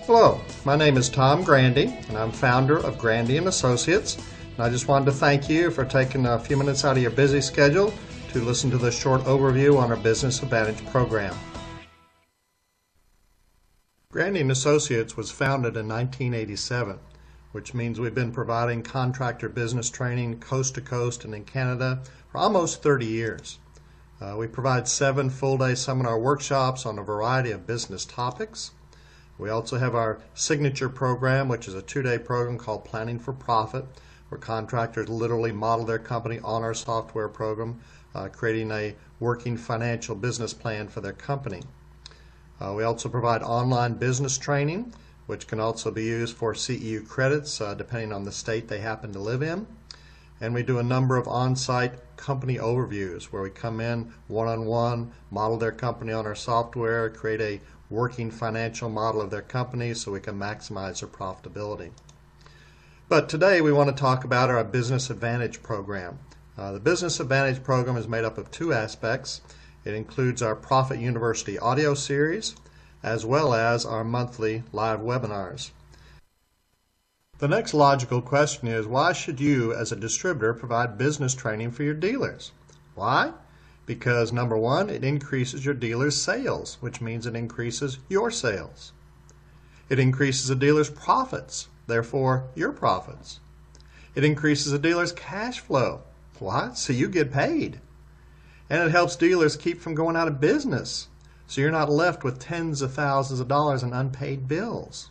Hello, my name is Tom Grandy, and I'm founder of Grandy Associates. And I just wanted to thank you for taking a few minutes out of your busy schedule to listen to this short overview on our Business Advantage program. Grandy Associates was founded in 1987, which means we've been providing contractor business training coast to coast and in Canada for almost 30 years. We provide 7 full-day seminar workshops on a variety of business topics. We also have our signature program, which is a 2-day program called Planning for Profit, where contractors literally model their company on our software program, creating a working financial business plan for their company. We also provide online business training, which can also be used for CEU credits, depending on the state they happen to live in. And we do a number of on-site company overviews where we come in one-on-one, model their company on our software, create a working financial model of their company so we can maximize their profitability. But today we want to talk about our Business Advantage program. The Business Advantage program is made up of 2 aspects. It includes our Profit University audio series as well as our monthly live webinars. The next logical question is, why should you as a distributor provide business training for your dealers? Why? Because number 1, it increases your dealer's sales, which means it increases your sales. It increases a dealer's profits, therefore your profits. It increases a dealer's cash flow. Why? So you get paid. And it helps dealers keep from going out of business, so you're not left with tens of thousands of dollars in unpaid bills.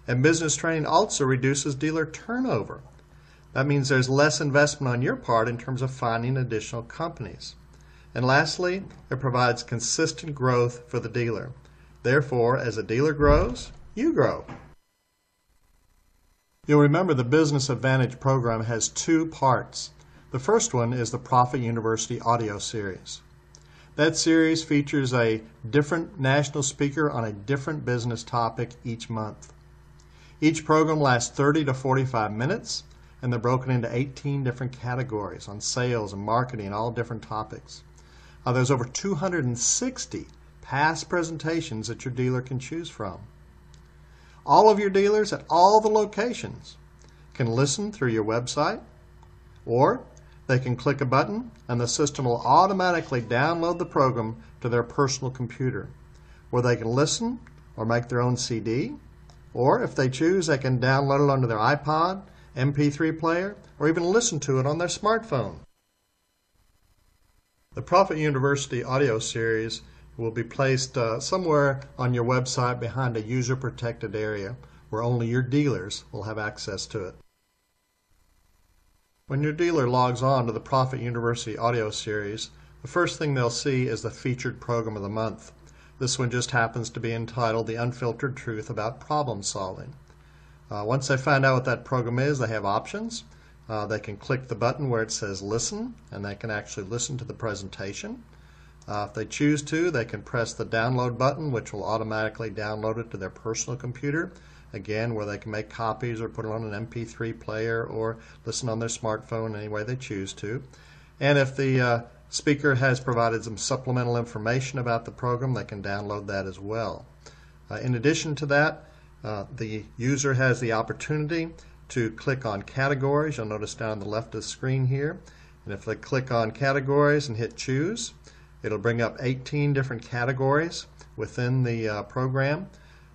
And business training also reduces dealer turnover. That means there's less investment on your part in terms of finding additional companies. And lastly, it provides consistent growth for the dealer. Therefore, as a dealer grows, you grow. You'll remember the Business Advantage program has 2 parts. The first one is the Profit University audio series. That series features a different national speaker on a different business topic each month. Each program lasts 30 to 45 minutes, and they're broken into 18 different categories on sales and marketing and all different topics. There's over 260 past presentations that your dealer can choose from. All of your dealers at all the locations can listen through your website, or they can click a button and the system will automatically download the program to their personal computer, where they can listen or make their own CD, or if they choose, they can download it onto their iPod, MP3 player, or even listen to it on their smartphone. The Profit University audio series will be placed somewhere on your website behind a user-protected area where only your dealers will have access to it. When your dealer logs on to the Profit University audio series, the first thing they'll see is the featured program of the month. This one just happens to be entitled The Unfiltered Truth About Problem Solving. Once they find out what that program is, they have options. They can click the button where it says Listen, and they can actually listen to the presentation. If they choose to, they can press the download button, which will automatically download it to their personal computer, again, where they can make copies or put it on an MP3 player or listen on their smartphone any way they choose to. And if the speaker has provided some supplemental information about the program, they can download that as well. In addition to that, the user has the opportunity to click on categories. You'll notice down on the left of the screen here. And if they click on categories and hit choose, it'll bring up 18 different categories within the program.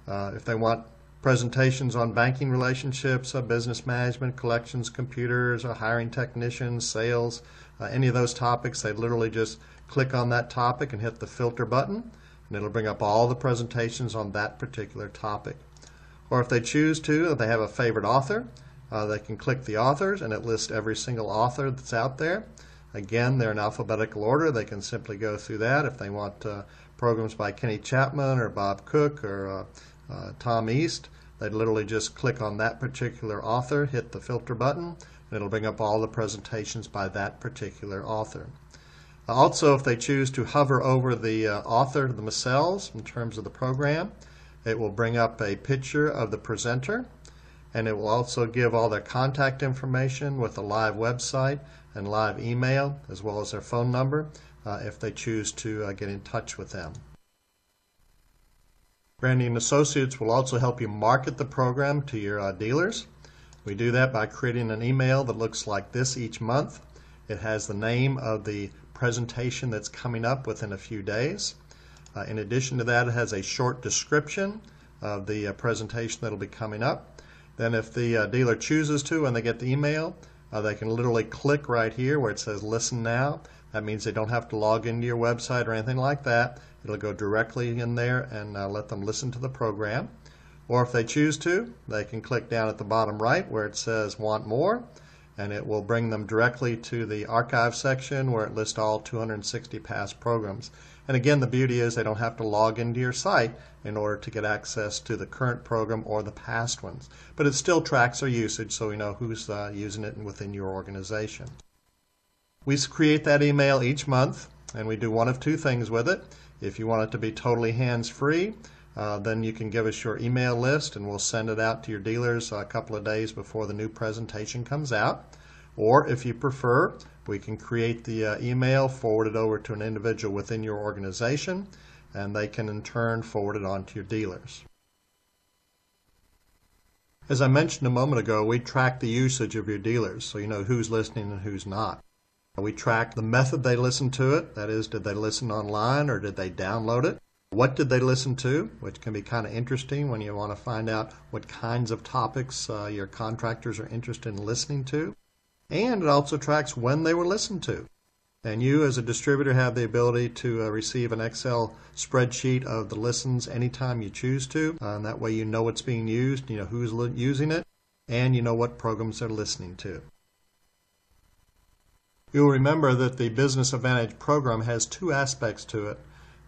If they want presentations on banking relationships, business management, collections, computers, hiring technicians, sales, any of those topics, they literally just click on that topic and hit the filter button, and it'll bring up all the presentations on that particular topic. Or if they choose to, if they have a favorite author, they can click the authors and it lists every single author that's out there. Again, they're in alphabetical order. They can simply go through that. If they want programs by Kenny Chapman or Bob Cook or Tom East, they'd literally just click on that particular author, hit the filter button, and it'll bring up all the presentations by that particular author. Also, if they choose to hover over the author themselves in terms of the program, it will bring up a picture of the presenter, and it will also give all their contact information with a live website and live email, as well as their phone number if they choose to get in touch with them. Grandy Associates will also help you market the program to your dealers. We do that by creating an email that looks like this each month. It has the name of the presentation that's coming up within a few days. In addition to that, it has a short description of the presentation that will be coming up. Then if the dealer chooses to, when they get the email, they can literally click right here where it says Listen Now. That means they don't have to log into your website or anything like that. It'll go directly in there and let them listen to the program. Or if they choose to, they can click down at the bottom right where it says Want More, and it will bring them directly to the archive section where it lists all 260 past programs. And again, the beauty is they don't have to log into your site in order to get access to the current program or the past ones. But it still tracks their usage so we know who's using it within your organization. We create that email each month, and we do one of two things with it. If you want it to be totally hands-free, then you can give us your email list and we'll send it out to your dealers a couple of days before the new presentation comes out. Or if you prefer, we can create the email, forward it over to an individual within your organization, and they can in turn forward it on to your dealers. As I mentioned a moment ago, we track the usage of your dealers so you know who's listening and who's not. We track the method they listen to it, that is, did they listen online or did they download it? What did they listen to, which can be kind of interesting when you want to find out what kinds of topics your contractors are interested in listening to. And it also tracks when they were listened to. And you as a distributor have the ability to receive an Excel spreadsheet of the listens anytime you choose to. And that way you know what's being used, you know who's using it, and you know what programs they're listening to. You'll remember that the Business Advantage program has two aspects to it.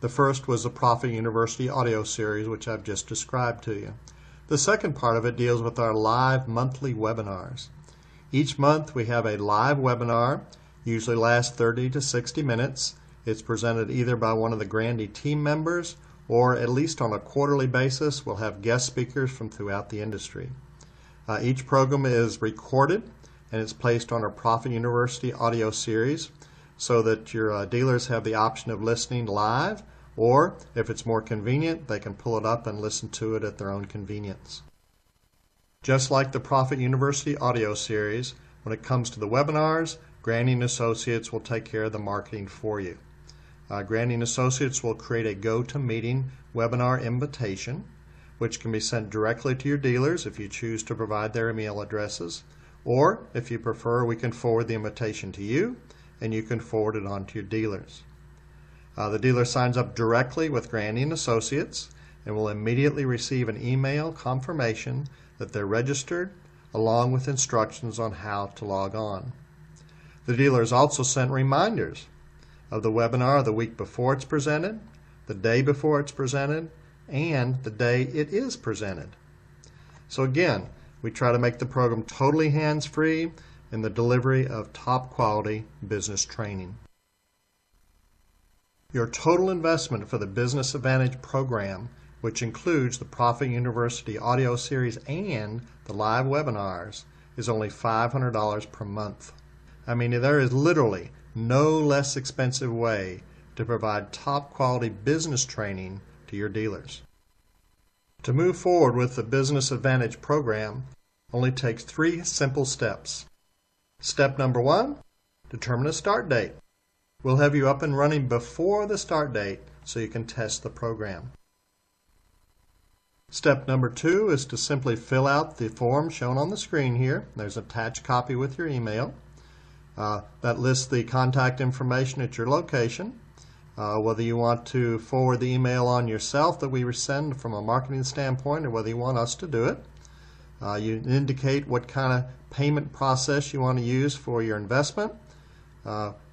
The first was the Profit University audio series, which I've just described to you. The second part of it deals with our live monthly webinars. Each month we have a live webinar, usually lasts 30 to 60 minutes. It's presented either by one of the Grandy team members or at least on a quarterly basis we'll have guest speakers from throughout the industry. Each program is recorded and it's placed on our Profit University audio series so that your dealers have the option of listening live, or if it's more convenient, they can pull it up and listen to it at their own convenience. Just like the Profit University audio series, when it comes to the webinars, Grandy Associates will take care of the marketing for you. Grandy Associates will create a go-to-meeting webinar invitation, which can be sent directly to your dealers if you choose to provide their email addresses. Or, if you prefer, we can forward the invitation to you, and you can forward it on to your dealers. The dealer signs up directly with Grandy Associates and will immediately receive an email confirmation that they're registered, along with instructions on how to log on. The dealer is also sent reminders of the webinar the week before it's presented, the day before it's presented, and the day it is presented. So again, we try to make the program totally hands-free in the delivery of top-quality business training. Your total investment for the Business Advantage program, which includes the Profit University audio series and the live webinars, is only $500 per month. I mean, there is literally no less expensive way to provide top-quality business training to your dealers. To move forward with the Business Advantage program only takes 3 simple steps. Step number 1, determine a start date. We'll have you up and running before the start date so you can test the program. Step number 2 is to simply fill out the form shown on the screen here. There's an attached copy with your email. That lists the contact information at your location. Whether you want to forward the email on yourself that we send from a marketing standpoint or whether you want us to do it. You indicate what kind of payment process you want to use for your investment.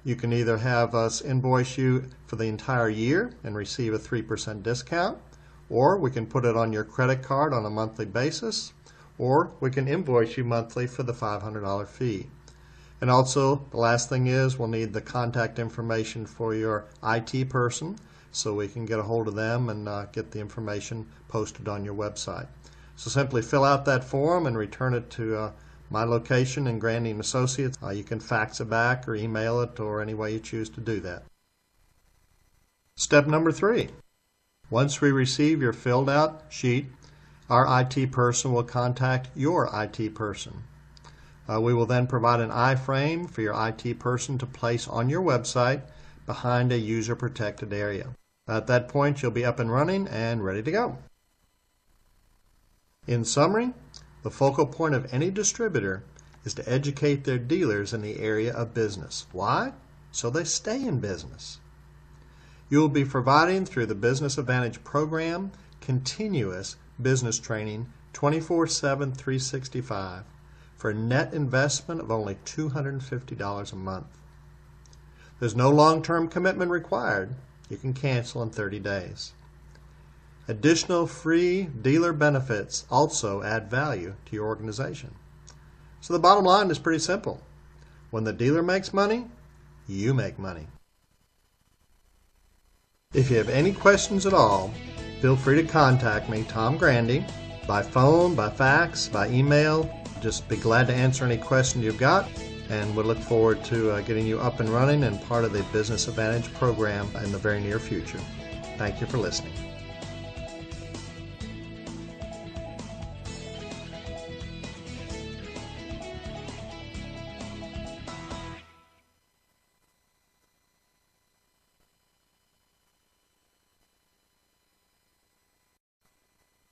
You can either have us invoice you for the entire year and receive a 3% discount, or we can put it on your credit card on a monthly basis, or we can invoice you monthly for the $500 fee. And also, the last thing is we'll need the contact information for your IT person so we can get a hold of them and get the information posted on your website. So simply fill out that form and return it to my location in Grandy Associates. You can fax it back or email it or any way you choose to do that. Step number 3. Once we receive your filled out sheet, our IT person will contact your IT person. We will then provide an iframe for your IT person to place on your website behind a user-protected area. At that point, you'll be up and running and ready to go. In summary, the focal point of any distributor is to educate their dealers in the area of business. Why? So they stay in business. You will be providing through the Business Advantage program continuous business training 24/7, 365 for a net investment of only $250 a month. There's no long-term commitment required. You can cancel in 30 days. Additional free dealer benefits also add value to your organization. So the bottom line is pretty simple. When the dealer makes money, you make money. If you have any questions at all, feel free to contact me, Tom Grandy, by phone, by fax, by email. Just be glad to answer any question you've got, and we'll look forward to getting you up and running and part of the Business Advantage program in the very near future. Thank you for listening.